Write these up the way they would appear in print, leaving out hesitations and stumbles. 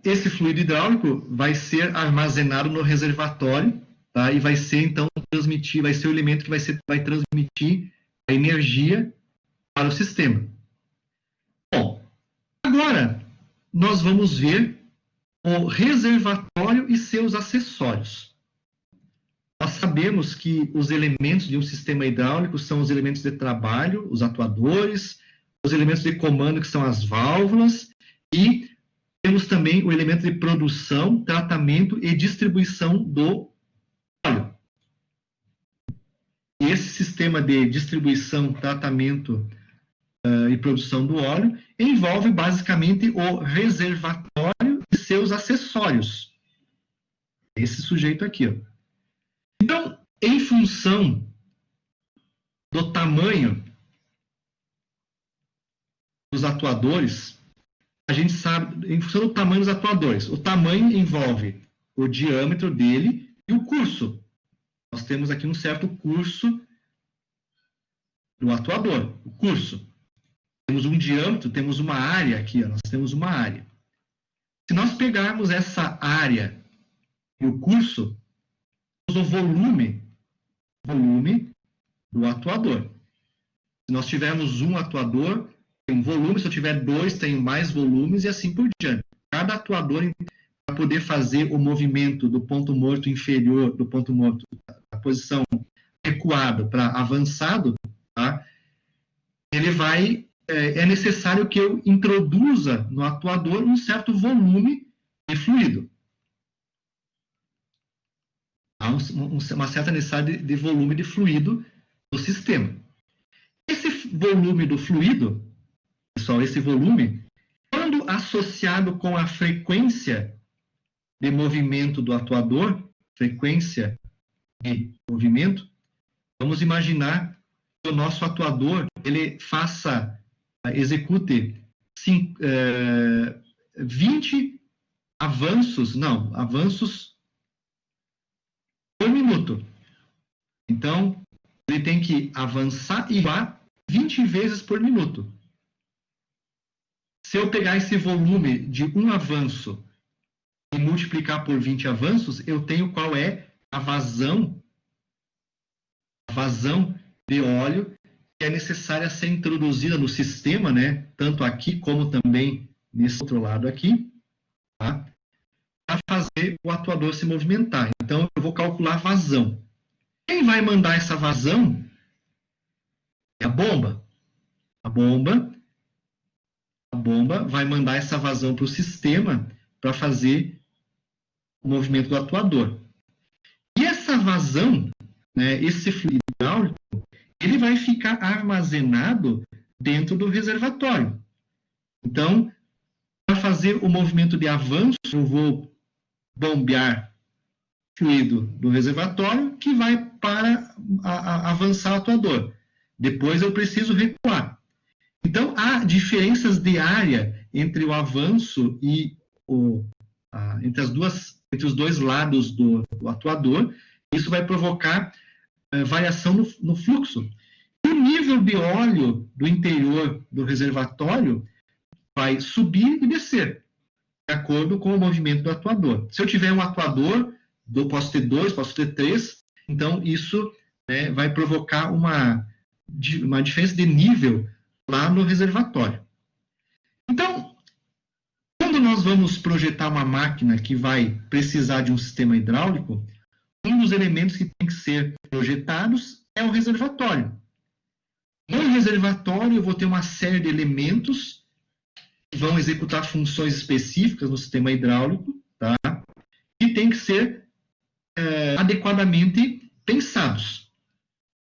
esse fluido hidráulico vai ser armazenado no reservatório, tá? E vai ser, então, vai ser o elemento que vai transmitir a energia para o sistema. Bom, agora nós vamos ver o reservatório e seus acessórios. Nós sabemos que os elementos de um sistema hidráulico são os elementos de trabalho, os atuadores, os elementos de comando, que são as válvulas, e temos também o elemento de produção, tratamento e distribuição do óleo. E esse sistema de distribuição, tratamento e produção do óleo envolve basicamente o reservatório e seus acessórios. Esse sujeito aqui, ó. Então, em função do tamanho dos atuadores, a gente sabe, em função do tamanho dos atuadores, o tamanho envolve o diâmetro dele e o curso. Nós temos aqui um certo curso do atuador, o curso. Temos um diâmetro, temos uma área aqui, ó, nós temos uma área. Se nós pegarmos essa área e o curso, temos o volume do atuador. Se nós tivermos um atuador, tem um volume, se eu tiver dois, tem mais volumes e assim por diante. Cada atuador, para poder fazer o movimento do ponto morto inferior, do ponto morto, da posição recuado para avançado, tá? É necessário que eu introduza no atuador um certo volume de fluido. Há uma certa necessidade de volume de fluido no sistema. Esse volume do fluido, pessoal, esse volume, quando associado com a frequência de movimento do atuador, frequência de movimento, vamos imaginar que o nosso atuador ele execute 20 avanços por minuto. Então, ele tem que avançar e vá 20 vezes por minuto. Se eu pegar esse volume de um avanço e multiplicar por 20 avanços, eu tenho qual é a vazão de óleo que é necessária ser introduzida no sistema, né? Tanto aqui como também nesse outro lado aqui, tá? Para fazer o atuador se movimentar. Então, eu vou calcular a vazão. Quem vai mandar essa vazão é a bomba. A bomba vai mandar essa vazão para o sistema para fazer o movimento do atuador. E essa vazão, né, esse fluido hidráulico, ele vai ficar armazenado dentro do reservatório. Então, para fazer o movimento de avanço, eu vou bombear fluido do reservatório que vai para avançar o atuador. Depois eu preciso recuar. Então, há diferenças de área entre o avanço e entre os dois lados do atuador. Isso vai provocar variação no fluxo. E o nível de óleo do interior do reservatório vai subir e descer, de acordo com o movimento do atuador. Se eu tiver um atuador, posso ter 2, posso ter 3, então isso, né, vai provocar uma diferença de nível lá no reservatório. Então, quando nós vamos projetar uma máquina que vai precisar de um sistema hidráulico, um dos elementos que tem que ser projetados é o reservatório. No reservatório, eu vou ter uma série de elementos que vão executar funções específicas no sistema hidráulico, tá? E tem que ser adequadamente pensados.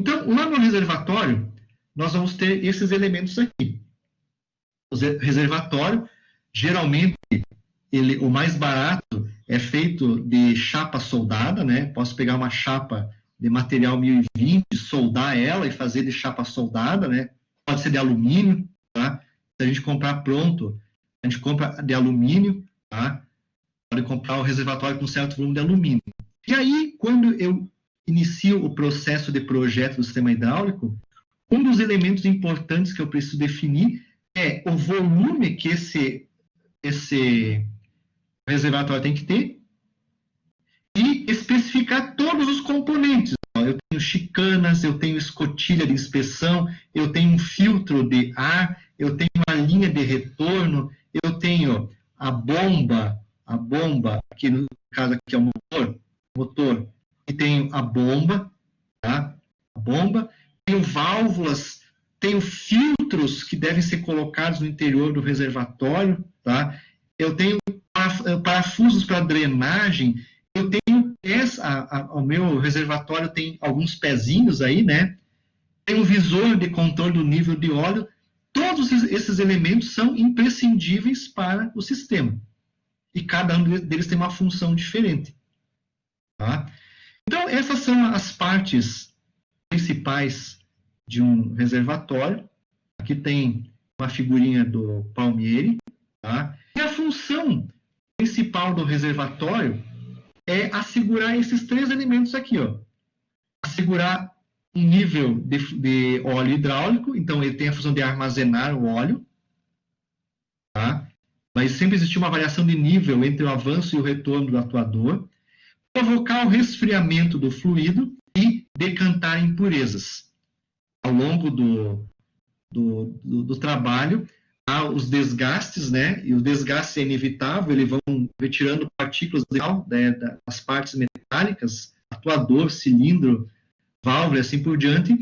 Então, lá no reservatório, nós vamos ter esses elementos aqui. O reservatório, geralmente, o mais barato é feito de chapa soldada, né? Posso pegar uma chapa de material 1020, soldar ela e fazer de chapa soldada, né? Pode ser de alumínio, tá? Se a gente comprar pronto, a gente compra de alumínio, tá? Pode comprar o reservatório com certo volume de alumínio. E aí, quando eu inicio o processo de projeto do sistema hidráulico, um dos elementos importantes que eu preciso definir é o volume que esse o reservatório tem que ter, e especificar todos os componentes. Eu tenho chicanas, eu tenho escotilha de inspeção, eu tenho um filtro de ar, eu tenho uma linha de retorno, eu tenho a bomba, aqui no caso aqui é o motor, e tenho a bomba, tá? A bomba, tenho válvulas, tenho filtros que devem ser colocados no interior do reservatório, tá? Eu tenho parafusos para drenagem, eu tenho o meu reservatório tem alguns pezinhos aí, né? Tem um visor de controle do nível de óleo. Todos esses elementos são imprescindíveis para o sistema. E cada um deles tem uma função diferente. Tá? Então, essas são as partes principais de um reservatório. Aqui tem uma figurinha do Palmieri. Tá? E a função principal do reservatório é assegurar esses três elementos aqui. Ó. Assegurar um nível de óleo hidráulico, então ele tem a função de armazenar o óleo. Tá? Mas sempre existe uma variação de nível entre o avanço e o retorno do atuador. Provocar o resfriamento do fluido e decantar impurezas. Ao longo do trabalho, há os desgastes, né? E o desgaste é inevitável, eles vão retirando partículas das partes metálicas, atuador, cilindro, válvula e assim por diante.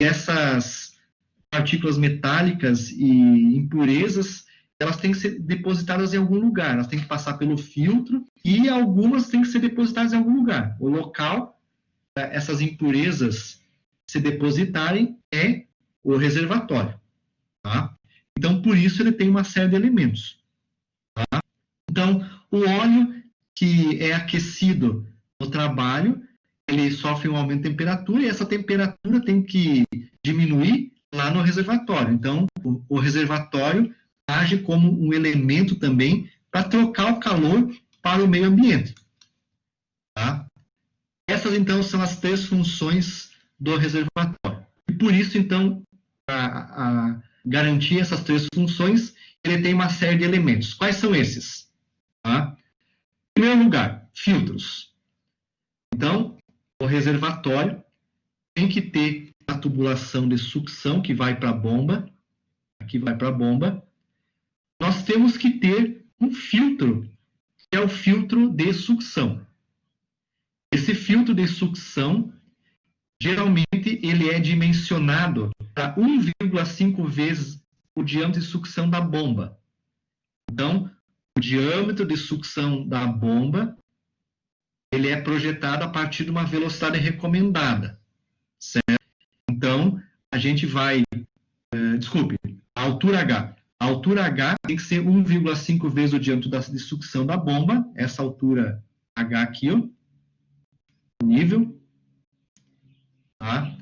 E essas partículas metálicas e impurezas, elas têm que ser depositadas em algum lugar, elas têm que passar pelo filtro e algumas têm que ser depositadas em algum lugar. O local, essas impurezas se depositarem é o reservatório. Tá? Então, por isso, ele tem uma série de elementos. Tá? Então, o óleo que é aquecido no trabalho, ele sofre um aumento de temperatura e essa temperatura tem que diminuir lá no reservatório. Então, o reservatório age como um elemento também para trocar o calor para o meio ambiente. Tá? Essas, então, são as três funções do reservatório. E por isso, então, para garantir essas três funções, ele tem uma série de elementos. Quais são esses? Tá? Em primeiro lugar, filtros. Então, o reservatório tem que ter a tubulação de sucção que vai para a bomba. Aqui vai para a bomba. Nós temos que ter um filtro, que é o filtro de sucção. Esse filtro de sucção, geralmente, ele é dimensionado para 1,5 vezes o diâmetro de sucção da bomba. Então, o diâmetro de sucção da bomba, ele é projetado a partir de uma velocidade recomendada, certo? Então, a gente vai... a altura H. A altura H tem que ser 1,5 vezes o diâmetro de sucção da bomba, essa altura H aqui, ó, nível. Tá?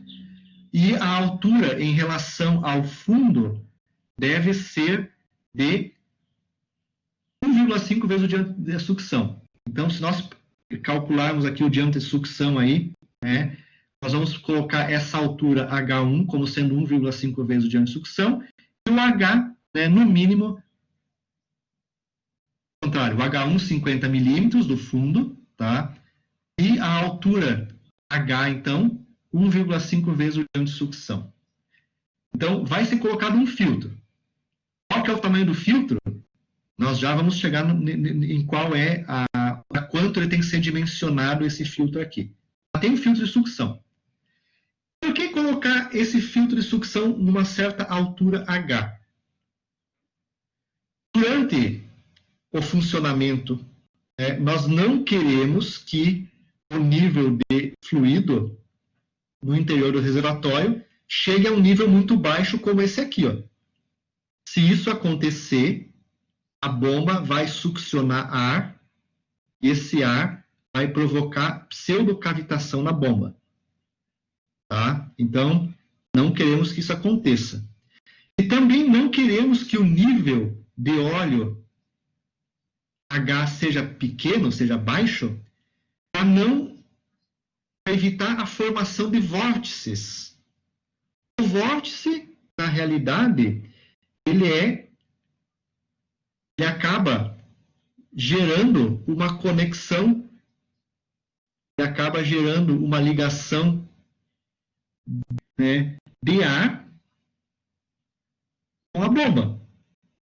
E a altura em relação ao fundo deve ser de 1,5 vezes o diâmetro de sucção. Então, se nós calcularmos aqui o diâmetro de sucção aí, né, nós vamos colocar essa altura H1 como sendo 1,5 vezes o diâmetro de sucção, e o H, né, no mínimo, ao contrário, o H1 50 milímetros do fundo, tá? E a altura H, então, 1,5 vezes o diâmetro de sucção. Então, vai ser colocado um filtro. Qual que é o tamanho do filtro? Nós já vamos chegar em qual é a quanto ele tem que ser dimensionado esse filtro aqui. Tem um filtro de sucção. Por que colocar esse filtro de sucção numa certa altura H? Durante o funcionamento, nós não queremos que o nível de fluido no interior do reservatório chegue a um nível muito baixo como esse aqui. Ó. Se isso acontecer, a bomba vai succionar ar e esse ar vai provocar pseudocavitação na bomba. Tá? Então, não queremos que isso aconteça. E também não queremos que o nível de óleo H seja pequeno, seja baixo, para não evitar a formação de vórtices. O vórtice, na realidade, ele acaba gerando uma conexão e acaba gerando uma ligação, né, de ar com a bomba.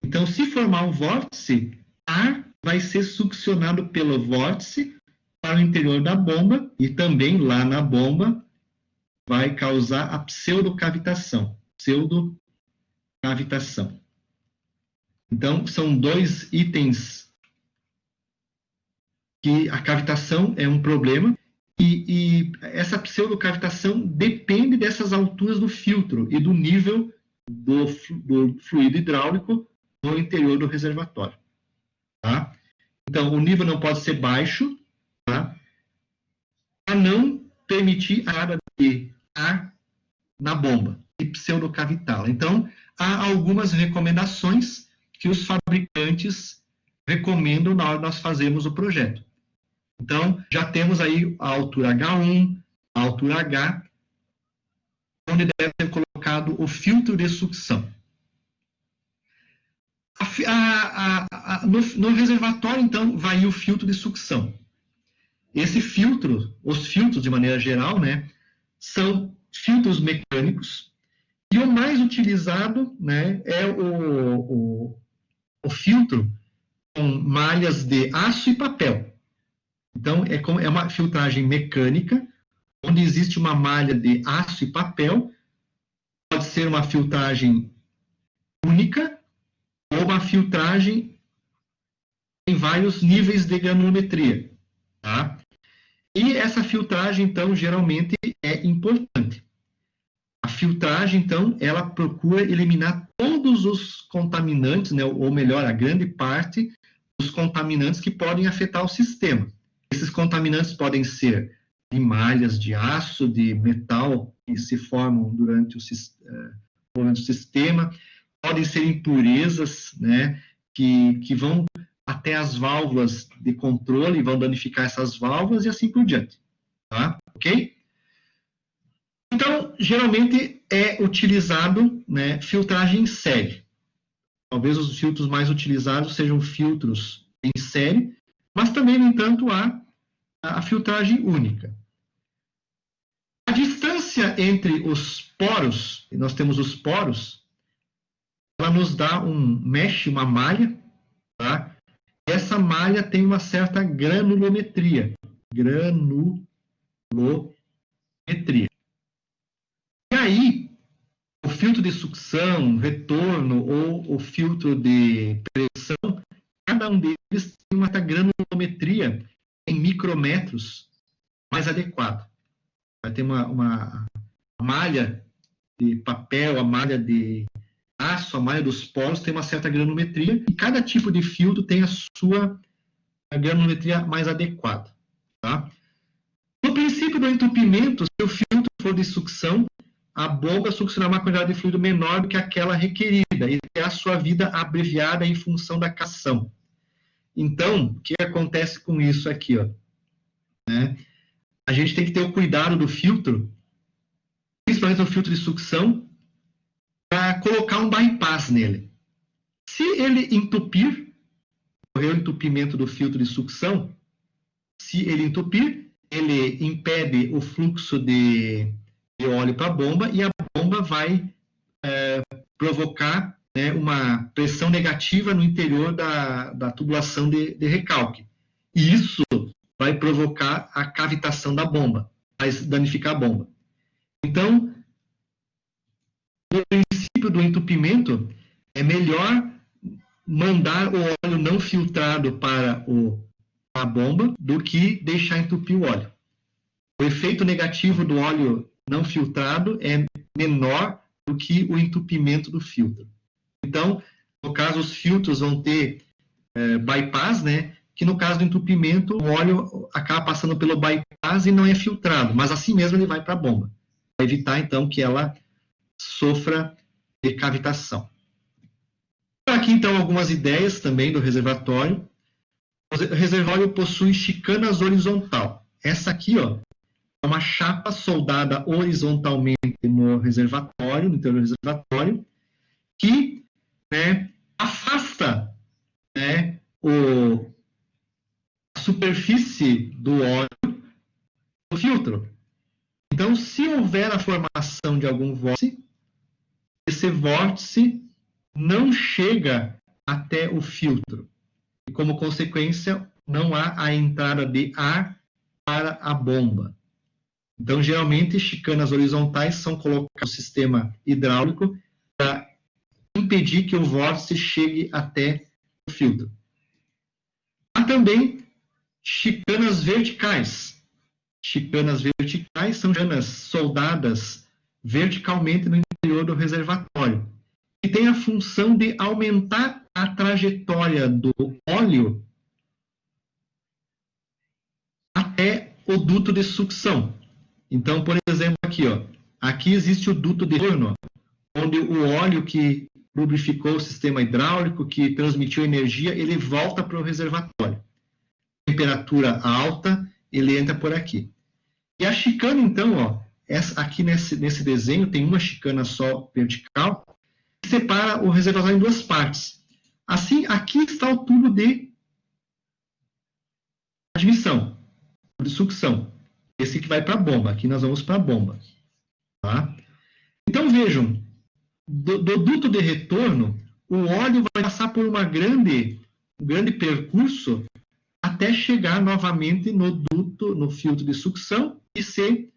Então, se formar um vórtice, ar vai ser succionado pelo vórtice para o interior da bomba e também lá na bomba vai causar a pseudocavitação. Pseudocavitação. Então, são dois itens que a cavitação é um problema e essa pseudocavitação depende dessas alturas do filtro e do nível do fluido hidráulico no interior do reservatório. Tá? Então, o nível não pode ser baixo, tá? Para não permitir a entrada de ar na bomba e pseudocavitá-la. Então, há algumas recomendações que os fabricantes recomendam na hora de nós fazermos o projeto. Então, já temos aí a altura H1, a altura H, onde deve ser colocado o filtro de sucção. No reservatório, então, vai o filtro de sucção. Esse filtro, os filtros de maneira geral, né, são filtros mecânicos, e o mais utilizado, né, é o filtro com malhas de aço e papel. Então, é uma filtragem mecânica, onde existe uma malha de aço e papel, pode ser uma filtragem única, ou uma filtragem em vários níveis de granulometria. Tá? E essa filtragem, então, geralmente é importante. A filtragem, então, ela procura eliminar todos os contaminantes, né, ou melhor, a grande parte dos contaminantes que podem afetar o sistema. Esses contaminantes podem ser de malhas de aço, de metal que se formam durante o sistema, podem ser impurezas, né, que vão até as válvulas de controle, vão danificar essas válvulas e assim por diante. Tá? Ok? Então, geralmente é utilizado, né, filtragem em série. Talvez os filtros mais utilizados sejam filtros em série, mas também, no entanto, há a filtragem única. A distância entre os poros, e nós temos os poros, ela nos dá mesh, uma malha, tá? E essa malha tem uma certa granulometria. E aí, o filtro de sucção, retorno ou o filtro de pressão, cada um deles tem uma granulometria em micrômetros mais adequado. Vai ter uma malha de papel, a malha de aço, a malha dos poros tem uma certa granulometria e cada tipo de filtro tem a sua granulometria mais adequada. Tá? No princípio do entupimento, se o filtro for de sucção, a bomba succionará uma quantidade de fluido menor do que aquela requerida e terá a sua vida abreviada em função da cação. Então, o que acontece com isso aqui? Ó, né? A gente tem que ter o cuidado do filtro, principalmente no filtro de sucção, para colocar um bypass nele. Se ele entupir, ocorrer o entupimento do filtro de sucção, se ele entupir, ele impede o fluxo de óleo para a bomba e a bomba vai provocar, né, uma pressão negativa no interior da tubulação de recalque. E isso vai provocar a cavitação da bomba, vai danificar a bomba. Então, no princípio do entupimento, é melhor mandar o óleo não filtrado para a bomba do que deixar entupir o óleo. O efeito negativo do óleo não filtrado é menor do que o entupimento do filtro. Então, no caso, os filtros vão ter bypass, né? Que no caso do entupimento, o óleo acaba passando pelo bypass e não é filtrado, mas assim mesmo ele vai para a bomba, para evitar, então, que ela sofra de cavitação. Aqui, então, algumas ideias também do reservatório. O reservatório possui chicanas horizontal. Essa aqui, ó, é uma chapa soldada horizontalmente no reservatório, no interior do reservatório, que, né, afasta, né, superfície do óleo no filtro. Então, se houver a formação de algum vórtice, esse vórtice não chega até o filtro. E, como consequência, não há a entrada de ar para a bomba. Então, geralmente, chicanas horizontais são colocadas no sistema hidráulico para impedir que o vórtice chegue até o filtro. Há também chicanas verticais. Chicanas verticais são chicanas soldadas verticalmente no interior do reservatório, que tem a função de aumentar a trajetória do óleo até o duto de sucção. Então, por exemplo, aqui existe o duto de retorno, onde o óleo que lubrificou o sistema hidráulico, que transmitiu energia, ele volta para o reservatório. Temperatura alta, ele entra por aqui. E a chicana, então, aqui nesse desenho, tem uma chicana só vertical, que separa o reservatório em duas partes. Assim, aqui está o tubo de admissão, de sucção. Esse que vai para a bomba. Aqui nós vamos para a bomba. Tá? Então, vejam, do duto de retorno, o óleo vai passar por um grande percurso até chegar novamente no duto, no filtro de sucção e ser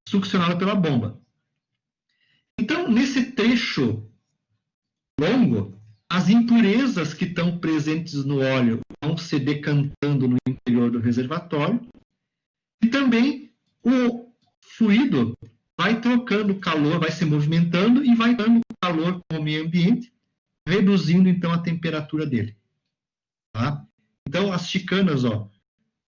succionado pela bomba. Então, nesse trecho longo, as impurezas que estão presentes no óleo vão se decantando no interior do reservatório e também o fluido vai trocando calor, vai se movimentando e vai dando calor para o meio ambiente, reduzindo então a temperatura dele. Tá? Então, as chicanas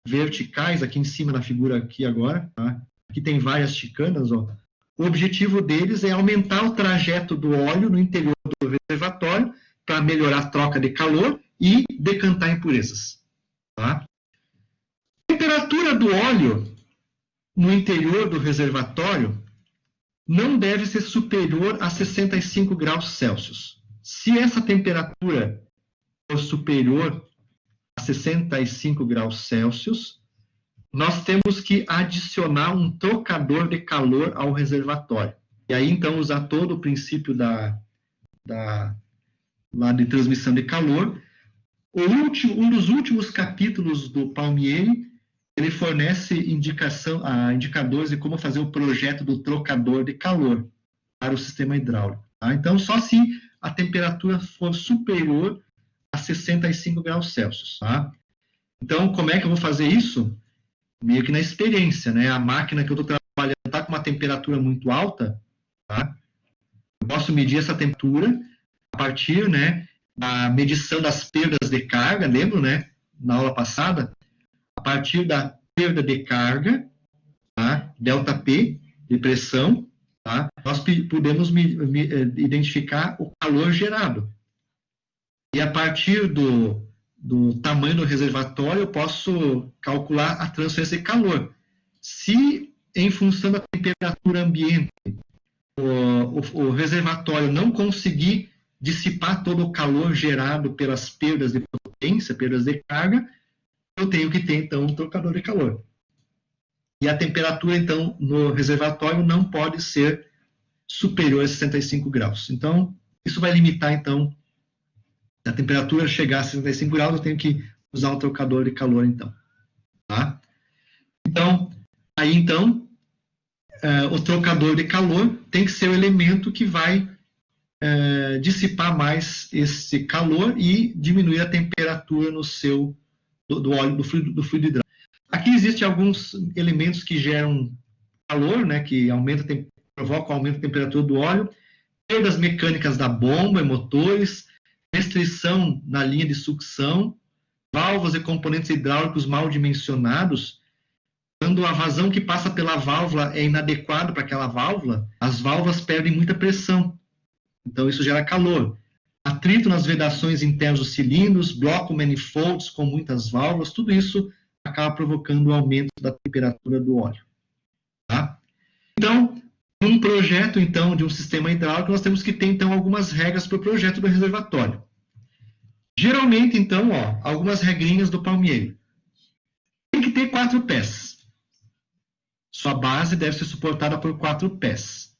verticais, aqui em cima na figura aqui agora, tá? Aqui tem várias chicanas. O objetivo deles é aumentar o trajeto do óleo no interior do reservatório para melhorar a troca de calor e decantar impurezas. Tá? A temperatura do óleo no interior do reservatório não deve ser superior a 65 graus Celsius. Se essa temperatura for superior a 65 graus Celsius, nós temos que adicionar um trocador de calor ao reservatório. E aí, então, usar todo o princípio lá de transmissão de calor. Um dos últimos capítulos do Palmieri, ele fornece indicadores de como fazer o projeto do trocador de calor para o sistema hidráulico. Tá? Então, só se a temperatura for superior a 65 graus Celsius. Tá? Então, como é que eu vou fazer isso? Meio que na experiência, né? A máquina que eu estou trabalhando está com uma temperatura muito alta, tá? Eu posso medir essa temperatura a partir, né, da medição das perdas de carga, lembro, né, na aula passada? A partir da perda de carga, tá? ΔP, de pressão, tá? Nós podemos identificar o calor gerado. E a partir do tamanho do reservatório, eu posso calcular a transferência de calor. Se, em função da temperatura ambiente, o reservatório não conseguir dissipar todo o calor gerado pelas perdas de potência, perdas de carga, eu tenho que ter, então, um trocador de calor. E a temperatura, então, no reservatório não pode ser superior a 65 graus. Então, isso vai limitar, então, se a temperatura chegar a 65 graus, eu tenho que usar um trocador de calor, então. Tá? Então, o trocador de calor tem que ser o elemento que vai dissipar mais esse calor e diminuir a temperatura do óleo, do fluido hidráulico. Aqui existem alguns elementos que geram calor, né, que provocam o aumento da temperatura do óleo, perdas mecânicas da bomba e motores, restrição na linha de sucção, válvulas e componentes hidráulicos mal dimensionados. Quando a vazão que passa pela válvula é inadequada para aquela válvula, as válvulas perdem muita pressão. Então, isso gera calor. Atrito nas vedações internas dos cilindros, bloco manifolds com muitas válvulas, tudo isso acaba provocando o aumento da temperatura do óleo. Tá? Então, num projeto, então, de um sistema hidráulico, nós temos que ter, então, algumas regras para o projeto do reservatório. Geralmente, então, algumas regrinhas do Palmieri. ter 4 pés. Sua base deve ser suportada por 4 pés.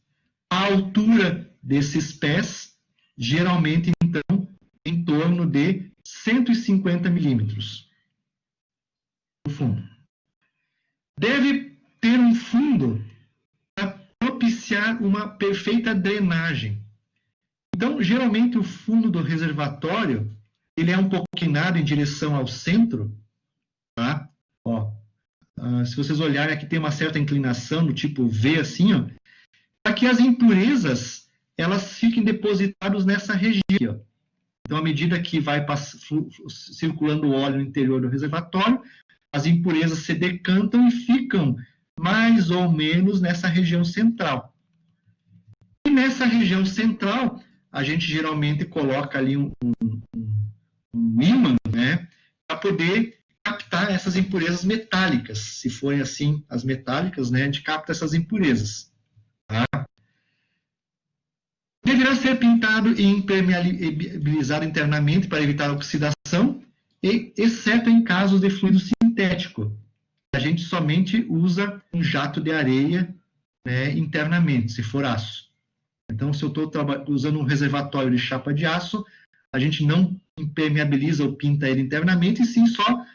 A altura desses pés, geralmente, então, em torno de 150 milímetros. O fundo. Deve ter um fundo para propiciar uma perfeita drenagem. Então, geralmente, o fundo do reservatório, ele é um pouco inclinado em direção ao centro, tá? Ó, se vocês olharem, aqui tem uma certa inclinação, do tipo V, assim, ó, para que as impurezas, elas fiquem depositadas nessa região. Ó. Então, à medida que vai circulando o óleo no interior do reservatório, as impurezas se decantam e ficam mais ou menos nessa região central. E nessa região central, a gente geralmente coloca ali um ímã, né, para poder captar essas impurezas metálicas. Se forem assim as metálicas, né, a gente capta essas impurezas. Tá? Deverá ser pintado e impermeabilizado internamente para evitar a oxidação, exceto em casos de fluido sintético. A gente somente usa um jato de areia, né, internamente, se for aço. Então, se eu estou usando um reservatório de chapa de aço, a gente não impermeabiliza ou pinta ele internamente, e sim só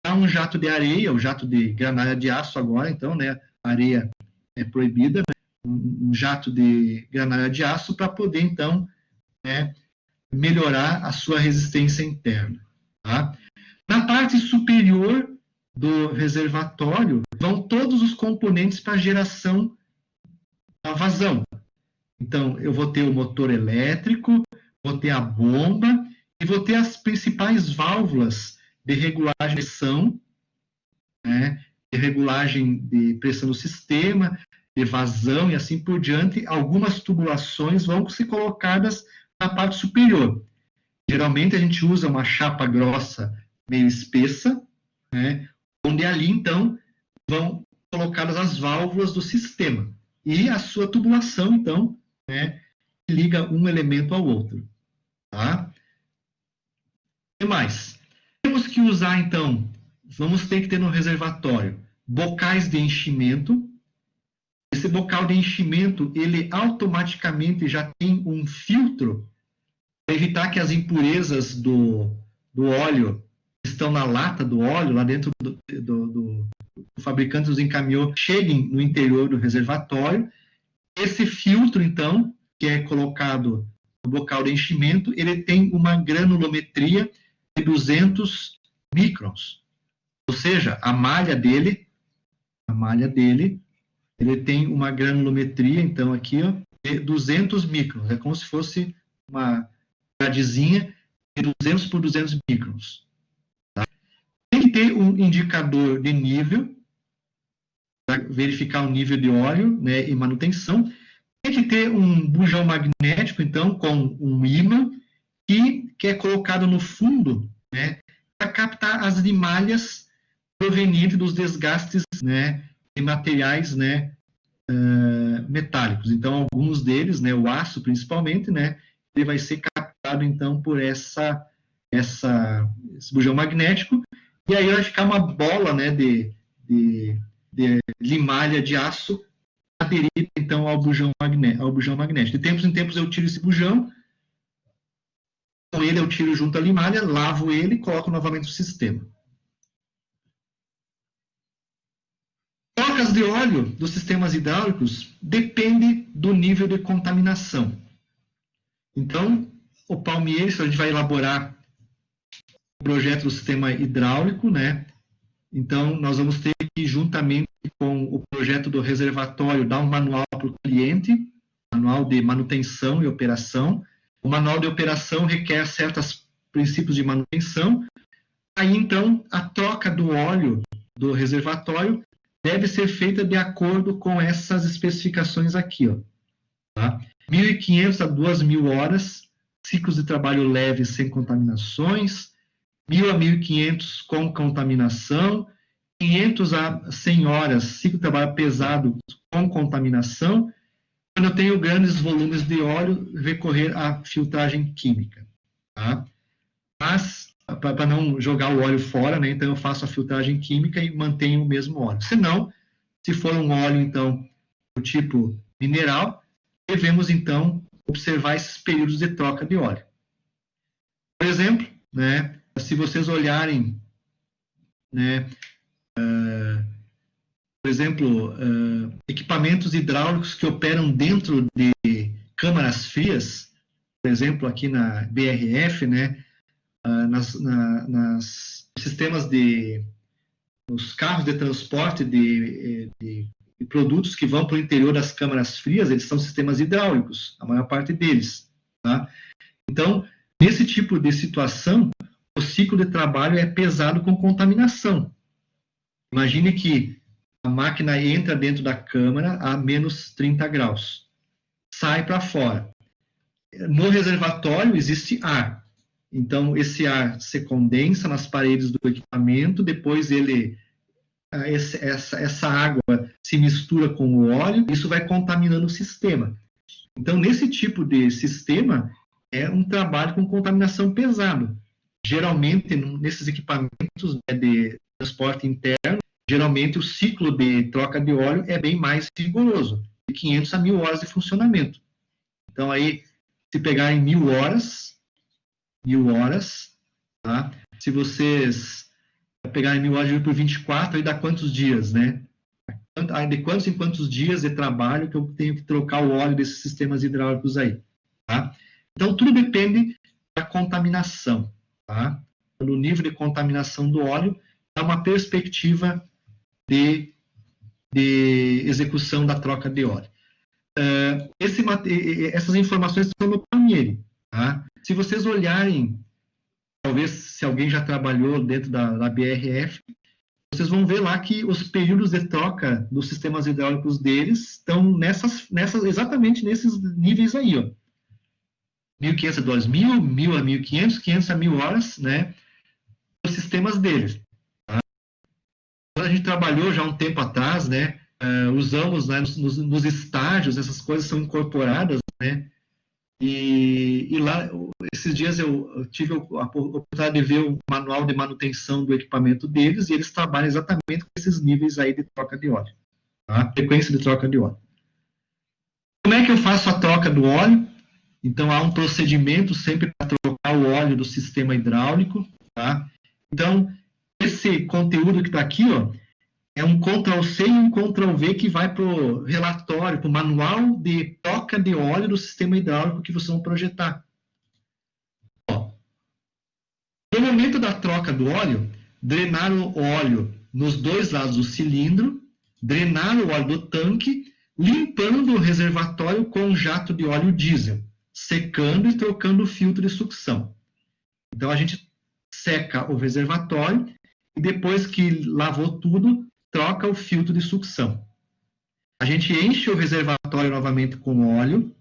dá um jato de areia, o jato de granalha de aço agora, então, né, a areia é proibida, né, um jato de granalha de aço para poder, então, né, melhorar a sua resistência interna. Tá? Na parte superior do reservatório vão todos os componentes para a geração da vazão. Então, eu vou ter o motor elétrico, vou ter a bomba e vou ter as principais válvulas de regulagem de pressão, né, de regulagem de pressão do sistema, de vazão e assim por diante. Algumas tubulações vão ser colocadas na parte superior. Geralmente a gente usa uma chapa grossa meio espessa, né, onde ali, então, vão colocadas as válvulas do sistema. E a sua tubulação, então, né, liga um elemento ao outro. Tá? O que mais? Temos que usar, então, vamos ter que ter no reservatório bocais de enchimento. Esse bocal de enchimento, ele automaticamente já tem um filtro para evitar que as impurezas do óleo que estão na lata do óleo, lá dentro do fabricante os encaminhou, cheguem no interior do reservatório. Esse filtro, então, que é colocado no bocal de enchimento, ele tem uma granulometria de 200 microns. Ou seja, a malha dele, ele tem uma granulometria, então, aqui, ó, de 200 microns. É como se fosse uma gradezinha de 200 por 200 microns. Tá? Tem que ter um indicador de nível, para verificar o nível de óleo, né, e manutenção. Tem que ter um bujão magnético, então, com um ímã, que é colocado no fundo, né, para captar as limalhas provenientes dos desgastes, né, de materiais, né, metálicos. Então, alguns deles, né, o aço principalmente, né, ele vai ser captado, então, por esse bujão magnético, e aí vai ficar uma bola, né, de limalha de aço aderida, então, ao bujão magnético. De tempos em tempos eu tiro esse bujão, com ele eu tiro junto a limalha, lavo ele e coloco novamente no sistema. Trocas de óleo dos sistemas hidráulicos depende do nível de contaminação. Então, o Palmieri, a gente vai elaborar o projeto do sistema hidráulico, né? Então, nós vamos ter que, juntamente com o projeto do reservatório, dar um manual para o cliente, manual de manutenção e operação. O manual de operação requer certos princípios de manutenção. Aí, então, a troca do óleo do reservatório deve ser feita de acordo com essas especificações aqui, ó. Tá? 1.500 a 2.000 horas, ciclos de trabalho leve sem contaminações, 1.000 a 1.500 com contaminação, 500 a 100 horas, ciclo de trabalho pesado com contaminação. Quando eu tenho grandes volumes de óleo, recorrer à filtragem química. Tá? Mas para não jogar o óleo fora, né? Então eu faço a filtragem química e mantenho o mesmo óleo. Se não, se for um óleo, então, do tipo mineral, devemos, então, observar esses períodos de troca de óleo. Por exemplo, né, se vocês olharem, né, por exemplo, equipamentos hidráulicos que operam dentro de câmaras frias, por exemplo, aqui na BRF, né, nas sistemas nos carros de transporte de produtos que vão para o interior das câmaras frias, eles são sistemas hidráulicos, a maior parte deles. Tá? Então, nesse tipo de situação, o ciclo de trabalho é pesado com contaminação. Imagine que a máquina entra dentro da câmara a menos 30 graus, sai para fora. No reservatório existe ar. Então, esse ar se condensa nas paredes do equipamento, depois essa água se mistura com o óleo, isso vai contaminando o sistema. Então, nesse tipo de sistema, é um trabalho com contaminação pesada. Geralmente, nesses equipamentos, né, de transporte interno, geralmente o ciclo de troca de óleo é bem mais rigoroso, de 500 a 1.000 horas de funcionamento. Então, aí, se pegarem 1.000 horas, tá? Se vocês pegarem 1.000 horas por 24, aí dá quantos dias, né? De quantos em quantos dias de trabalho que eu tenho que trocar o óleo desses sistemas hidráulicos aí, tá? Então, tudo depende da contaminação, tá? No nível de contaminação do óleo, há uma perspectiva de execução da troca de óleo. Essas informações estão no Palmieri, tá? Se vocês olharem, talvez se alguém já trabalhou dentro da BRF, vocês vão ver lá que os períodos de troca dos sistemas hidráulicos deles estão exatamente nesses níveis aí, ó. 1.500 a 2.000, 1.000 a 1.500, 500 a 1.000 horas, né? Os sistemas deles. Tá? Quando a gente trabalhou já há um tempo atrás, né? Usamos, né, nos estágios, essas coisas são incorporadas, né? E lá, esses dias eu tive a oportunidade de ver o manual de manutenção do equipamento deles, e eles trabalham exatamente com esses níveis aí de troca de óleo, tá? Frequência de troca de óleo. Como é que eu faço a troca do óleo? Então, há um procedimento sempre para trocar o óleo do sistema hidráulico, tá? Então, esse conteúdo que está aqui, ó, é um Ctrl+C e um Ctrl+V que vai para o relatório, para o manual de troca de óleo do sistema hidráulico que vocês vão projetar. Ó, no momento da troca do óleo, drenar o óleo nos dois lados do cilindro, drenar o óleo do tanque, limpando o reservatório com um jato de óleo diesel, secando e trocando o filtro de sucção. Então, a gente seca o reservatório e depois que lavou tudo, troca o filtro de sucção. A gente enche o reservatório novamente com óleo,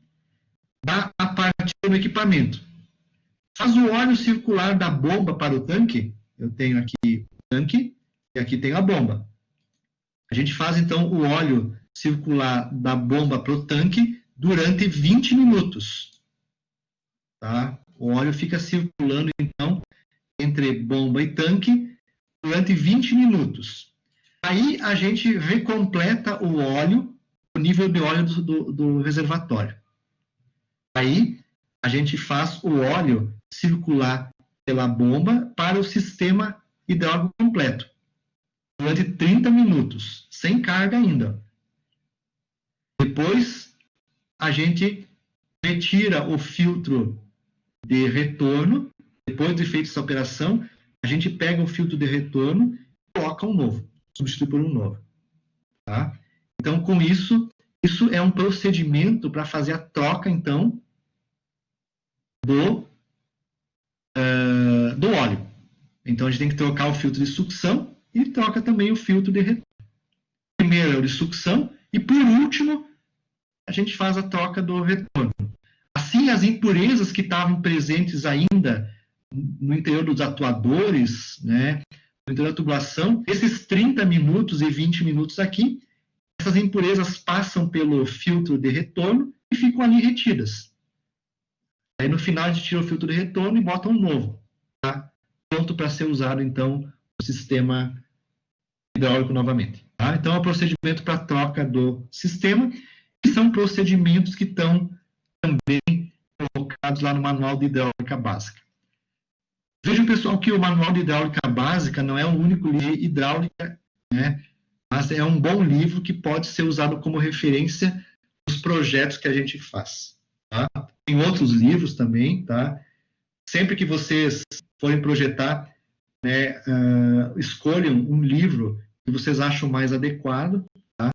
dá a partida no equipamento. Faz o óleo circular da bomba para o tanque. Eu tenho aqui o tanque e aqui tenho a bomba. A gente faz, então, o óleo circular da bomba para o tanque durante 20 minutos. Tá? O óleo fica circulando, então, entre bomba e tanque durante 20 minutos. Aí a gente recompleta o óleo, o nível de óleo do reservatório. Aí a gente faz o óleo circular pela bomba para o sistema hidráulico completo, durante 30 minutos, sem carga ainda. Depois a gente retira o filtro de retorno. Depois de feita essa operação, a gente pega o filtro de retorno e coloca um novo, substitui por um novo. Tá? Então, com isso é um procedimento para fazer a troca, então, do óleo. Então, a gente tem que trocar o filtro de sucção e troca também o filtro de retorno. Primeiro é o de sucção e, por último, a gente faz a troca do retorno. Assim, as impurezas que estavam presentes ainda no interior dos atuadores, né, no interior da tubulação, esses 30 minutos e 20 minutos aqui, essas impurezas passam pelo filtro de retorno e ficam ali retidas. Aí no final a gente tira o filtro de retorno e bota um novo. Tá? pronto para ser usado, então, o sistema hidráulico novamente. Tá? Então, é o procedimento para troca do sistema, e são procedimentos que estão também colocados lá no Manual de Hidráulica Básica. Vejam, pessoal, que o Manual de Hidráulica Básica não é o único livro de hidráulica, né? Mas é um bom livro que pode ser usado como referência nos projetos que a gente faz. Tá? Tem outros livros também, tá? Sempre que vocês forem projetar, né, escolham um livro que vocês acham mais adequado,